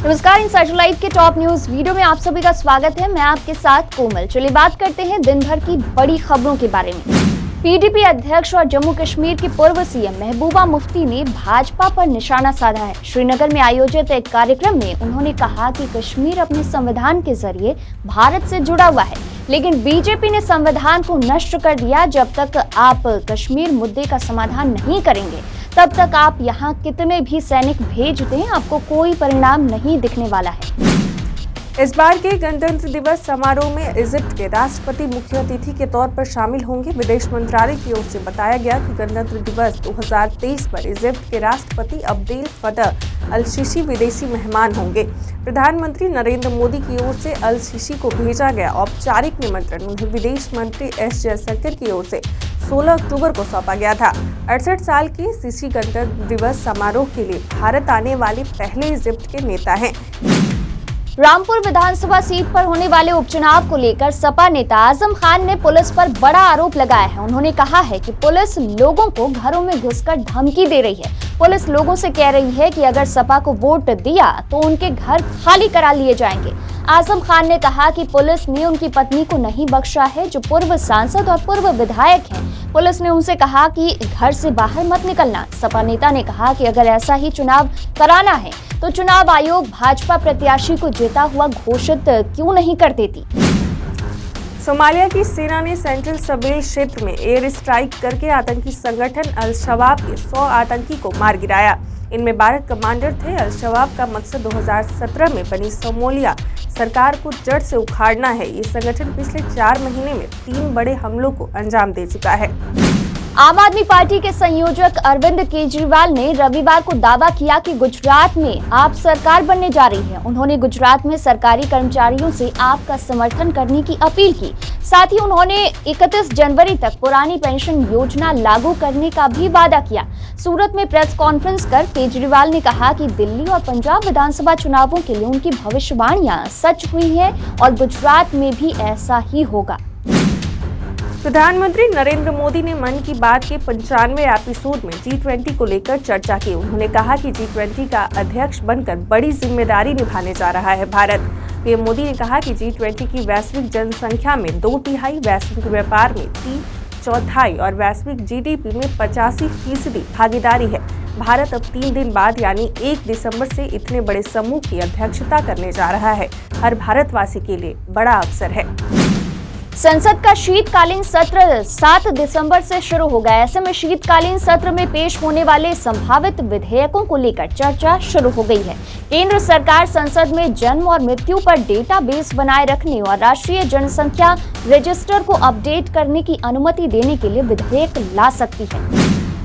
नमस्कार, insider live के top news video में आप सभी का स्वागत है। मैं आपके साथ कोमल। चलिए बात करते हैं दिन भर की बड़ी खबरों के बारे में। पीडीपी अध्यक्ष और जम्मू कश्मीर की पूर्व सीएम महबूबा मुफ्ती ने भाजपा पर निशाना साधा है। श्रीनगर में आयोजित एक कार्यक्रम में उन्होंने कहा कि कश्मीर अपने संविधान के जरिए भारत से जुड़ा हुआ है, लेकिन बीजेपी ने संविधान को नष्ट कर दिया। जब तक आप कश्मीर मुद्दे का समाधान नहीं करेंगे, तब तक आप यहाँ कितने भी सैनिक भेज दें, आपको कोई परिणाम नहीं दिखने वाला है। इस बार के गणतंत्र दिवस समारोह में इजिप्ट के राष्ट्रपति मुख्य अतिथि के तौर पर शामिल होंगे। विदेश मंत्रालय की ओर से बताया गया कि गणतंत्र दिवस 2023 पर इजिप्ट के राष्ट्रपति अब्देल फतह अल सीसी विदेशी मेहमान होंगे। प्रधानमंत्री नरेंद्र मोदी की ओर से अल सीसी को भेजा गया औपचारिक निमंत्रण उन्हें विदेश मंत्री एस जयशंकर की ओर से 16 अक्टूबर को सौंपा गया था। 68 साल के सीसी गणतंत्र दिवस समारोह के लिए भारत आने वाले पहले इजिप्ट के नेता हैं। रामपुर विधानसभा सीट पर होने वाले उपचुनाव को लेकर सपा नेता आजम खान ने पुलिस पर बड़ा आरोप लगाया है। उन्होंने कहा है कि पुलिस लोगों को घरों में घुसकर धमकी दे रही है। पुलिस लोगों से कह रही है कि अगर सपा को वोट दिया तो उनके घर खाली करा लिए जाएंगे। आजम खान ने कहा कि पुलिस ने उनकी पत्नी को नहीं बख्शा है, जो पूर्व सांसद और पूर्व विधायक हैं। पुलिस ने उनसे कहा कि घर से बाहर मत निकलना। सपा नेता ने कहा कि अगर ऐसा ही चुनाव कराना है तो चुनाव आयोग भाजपा प्रत्याशी को जीता हुआ घोषित क्यों नहीं कर देती। सोमालिया की सेना ने सेंट्रल सबेल क्षेत्र में एयर स्ट्राइक करके आतंकी संगठन अल शबाब के 100 आतंकी को मार गिराया। इनमें 12 कमांडर थे। अल शबाब का मकसद 2017 में बनी सोमालिया सरकार को जड़ से उखाड़ना है। ये संगठन पिछले 4 महीने में 3 बड़े हमलों को अंजाम दे चुका है। आम आदमी पार्टी के संयोजक अरविंद केजरीवाल ने रविवार को दावा किया कि गुजरात में आप सरकार बनने जा रही है। उन्होंने गुजरात में सरकारी कर्मचारियों से आपका समर्थन करने की अपील की। साथ ही उन्होंने 31 जनवरी तक पुरानी पेंशन योजना लागू करने का भी वादा किया। सूरत में प्रेस कॉन्फ्रेंस कर केजरीवाल ने कहा कि दिल्ली और पंजाब विधानसभा चुनावों के लिए उनकी भविष्यवाणियां सच हुई है और गुजरात में भी ऐसा ही होगा। प्रधानमंत्री नरेंद्र मोदी ने मन की बात के 95वें एपिसोड में G20 को लेकर चर्चा की। उन्होंने कहा कि G20 का अध्यक्ष बनकर बड़ी जिम्मेदारी निभाने जा रहा है भारत। पीएम मोदी ने कहा कि G20 की वैश्विक जनसंख्या में 2/3, वैश्विक व्यापार में 3/4 और वैश्विक जीडीपी में 85% भागीदारी है। भारत अब 3 दिन बाद यानी 1 दिसंबर से इतने बड़े समूह की अध्यक्षता करने जा रहा है। हर भारतवासी के लिए बड़ा अवसर है। संसद का शीतकालीन सत्र 7 दिसंबर से शुरू होगा। ऐसे में शीतकालीन सत्र में पेश होने वाले संभावित विधेयकों को लेकर चर्चा शुरू हो गई है। केंद्र सरकार संसद में जन्म और मृत्यु पर डेटाबेस बनाए रखने और राष्ट्रीय जनसंख्या रजिस्टर को अपडेट करने की अनुमति देने के लिए विधेयक ला सकती है।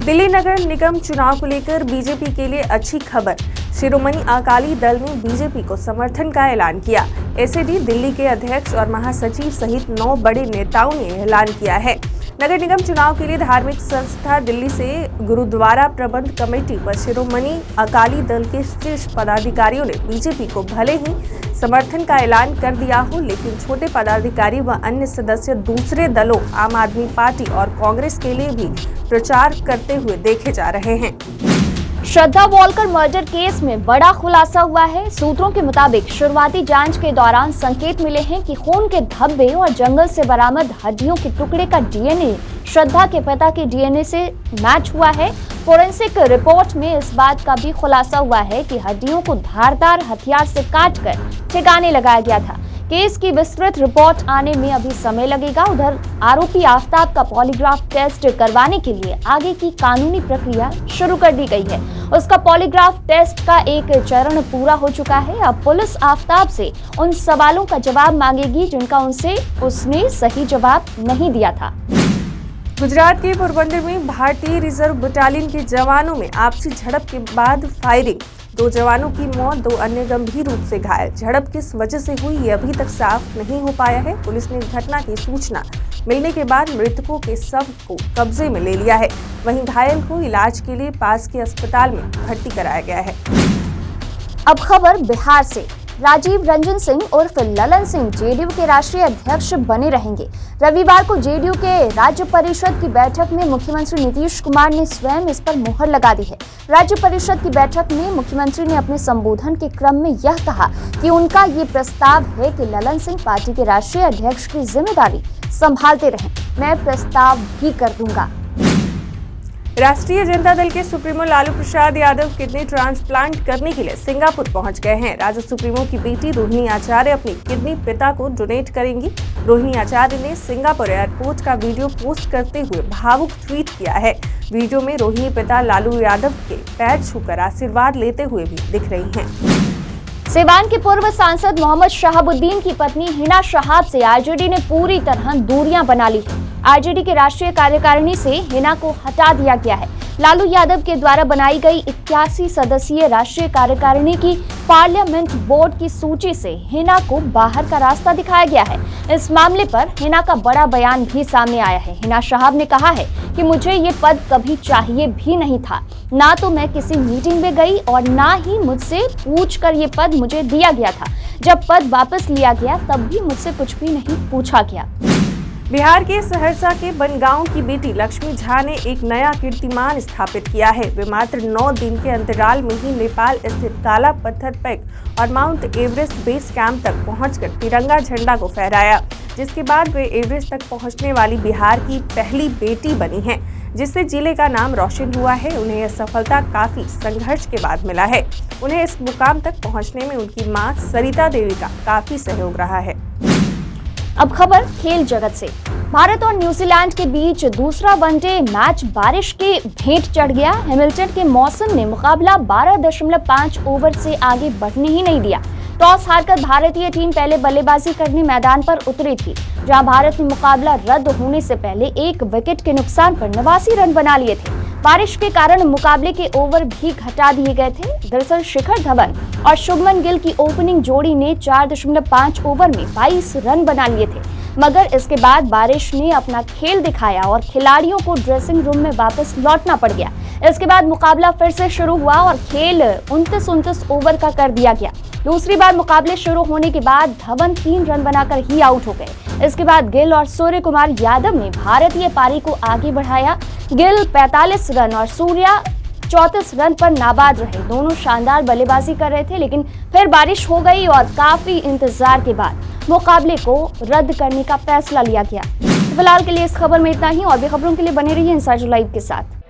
दिल्ली नगर निगम चुनाव को लेकर बीजेपी के लिए अच्छी खबर। शिरोमणि अकाली दल ने बीजेपी को समर्थन का ऐलान किया। एसएडी दिल्ली के अध्यक्ष और महासचिव सहित 9 बड़े नेताओं ने ऐलान किया है। नगर निगम चुनाव के लिए धार्मिक संस्था दिल्ली से गुरुद्वारा प्रबंध कमेटी व शिरोमणि अकाली दल के शीर्ष पदाधिकारियों ने बीजेपी को भले ही समर्थन का ऐलान कर दिया हो, लेकिन छोटे पदाधिकारी व अन्य सदस्य दूसरे दलों आम आदमी पार्टी और कांग्रेस के लिए भी प्रचार करते हुए देखे जा रहे हैं। श्रद्धा वॉल्कर मर्डर केस में बड़ा खुलासा हुआ है। सूत्रों के मुताबिक शुरुआती जांच के दौरान संकेत मिले हैं कि खून के धब्बे और जंगल से बरामद हड्डियों के टुकड़े का डीएनए श्रद्धा के पिता के डीएनए से मैच हुआ है। फोरेंसिक रिपोर्ट में इस बात का भी खुलासा हुआ है कि हड्डियों को धारदार हथियार से काटकर ठिकाने लगाया गया था। केस की विस्तृत रिपोर्ट आने में अभी समय लगेगा। उधर आरोपी आफताब का पॉलीग्राफ टेस्ट करवाने के लिए आगे की कानूनी प्रक्रिया शुरू कर दी गई है। उसका पॉलीग्राफ टेस्ट का एक चरण पूरा हो चुका है। अब पुलिस आफताब से उन सवालों का जवाब मांगेगी जिनका उसने सही जवाब नहीं दिया था। गुजरात के पोरबंदर में भारतीय रिजर्व बटालियन के जवानों में आपसी झड़प के बाद फायरिंग। 2 जवानों की मौत, 2 अन्य गंभीर रूप से घायल। झड़प किस वजह से हुई ये अभी तक साफ नहीं हो पाया है। पुलिस ने घटना की सूचना मिलने के बाद मृतकों के शव को कब्जे में ले लिया है। वहीं घायल को इलाज के लिए पास के अस्पताल में भर्ती कराया गया है। अब खबर बिहार से। राजीव रंजन सिंह उर्फ ललन सिंह जेडीयू के राष्ट्रीय अध्यक्ष बने रहेंगे। रविवार को जेडीयू के राज्य परिषद की बैठक में मुख्यमंत्री नीतीश कुमार ने स्वयं इस पर मुहर लगा दी है। राज्य परिषद की बैठक में मुख्यमंत्री ने अपने संबोधन के क्रम में यह कहा कि उनका ये प्रस्ताव है कि ललन सिंह पार्टी के राष्ट्रीय अध्यक्ष की जिम्मेदारी संभालते रहें। मैं प्रस्ताव भी कर दूंगा। राष्ट्रीय जनता दल के supremo Lalu Prasad Yadav kidney transplant करने के लिए सिंगापुर पहुंच गए हैं। राज्य सुप्रीमो की बेटी रोहिणी आचार्य अपनी किडनी पिता को डोनेट करेंगी। रोहिणी आचार्य ने सिंगापुर एयरपोर्ट का वीडियो पोस्ट करते हुए भावुक ट्वीट किया है। वीडियो में रोहिणी पिता लालू यादव के पैर छूकर आशीर्वाद लेते हुए भी दिख रही हैं। सिवान के पूर्व सांसद मोहम्मद शहाबुद्दीन की पत्नी हिना शहाब से आरजेडी ने पूरी तरह दूरियां बना ली है। आरजेडी के राष्ट्रीय कार्यकारिणी से हिना को हटा दिया गया है। लालू यादव के द्वारा बनाई गई 81 सदस्यीय राष्ट्रीय कार्यकारिणी की पार्लियामेंट बोर्ड की सूची से हिना को बाहर का रास्ता दिखाया गया है। इस मामले पर हिना का बड़ा बयान भी सामने आया है। हिना शहाब ने कहा है कि मुझे ये पद कभी चाहिए भी नहीं था, ना तो मैं किसी मीटिंग में गई और ना ही मुझसे पूछकर ये पद मुझे दिया गया था। जब पद वापस लिया गया तब भी मुझसे कुछ भी नहीं पूछा गया। बिहार के सहरसा के बनगांव की बेटी लक्ष्मी झा ने एक नया कीर्तिमान स्थापित किया है। वे मात्र 9 दिन के अंतराल में ही नेपाल स्थित काला पत्थर पैक और माउंट एवरेस्ट बेस कैंप तक पहुंचकर तिरंगा झंडा को फहराया, जिसके बाद वे एवरेस्ट तक पहुंचने वाली बिहार की पहली बेटी बनी हैं, जिससे जिले का नाम रोशन हुआ है। उन्हें यह सफलता काफी संघर्ष के बाद मिला है। उन्हें इस मुकाम तक पहुंचने में उनकी मां सरिता देवी का काफी सहयोग रहा है। अब खबर खेल जगत से। भारत और न्यूजीलैंड के बीच दूसरा वनडे मैच बारिश के भेंट चढ़ गया। हैमिल्टन के मौसम ने मुकाबला 12.5 ओवर से आगे बढ़ने ही नहीं दिया। टॉस हारकर भारतीय टीम पहले बल्लेबाजी करने मैदान पर उतरी थी, जहां भारत ने मुकाबला रद्द होने से पहले 1 विकेट के नुकसान पर 89 रन बना लिए थे। बारिश के कारण मुकाबले के ओवर भी घटा दिए गए थे। दरअसल शिखर धवन और शुभमन गिल की ओपनिंग जोड़ी ने 4.5 ओवर में 22 रन बना लिए थे, मगर इसके बाद बारिश ने अपना खेल दिखाया और खिलाड़ियों को ड्रेसिंग रूम में वापस लौटना पड़ गया। इसके बाद मुकाबला फिर से शुरू हुआ और खेल 29 ओवर का कर दिया गया। दूसरी बार मुकाबले शुरू होने के बाद धवन 3 रन बनाकर ही आउट हो गए। इसके बाद गिल और सूर्य कुमार यादव ने भारतीय पारी को आगे बढ़ाया। गिल 45 रन और सूर्या 34 रन पर नाबाद रहे। दोनों शानदार बल्लेबाजी कर रहे थे, लेकिन फिर बारिश हो गई और काफी इंतजार के बाद मुकाबले को रद्द करने का फैसला लिया गया। फिलहाल के लिए इस खबर में इतना ही। और भी खबरों के लिए बने रहिए इंसाइडर लाइव के साथ।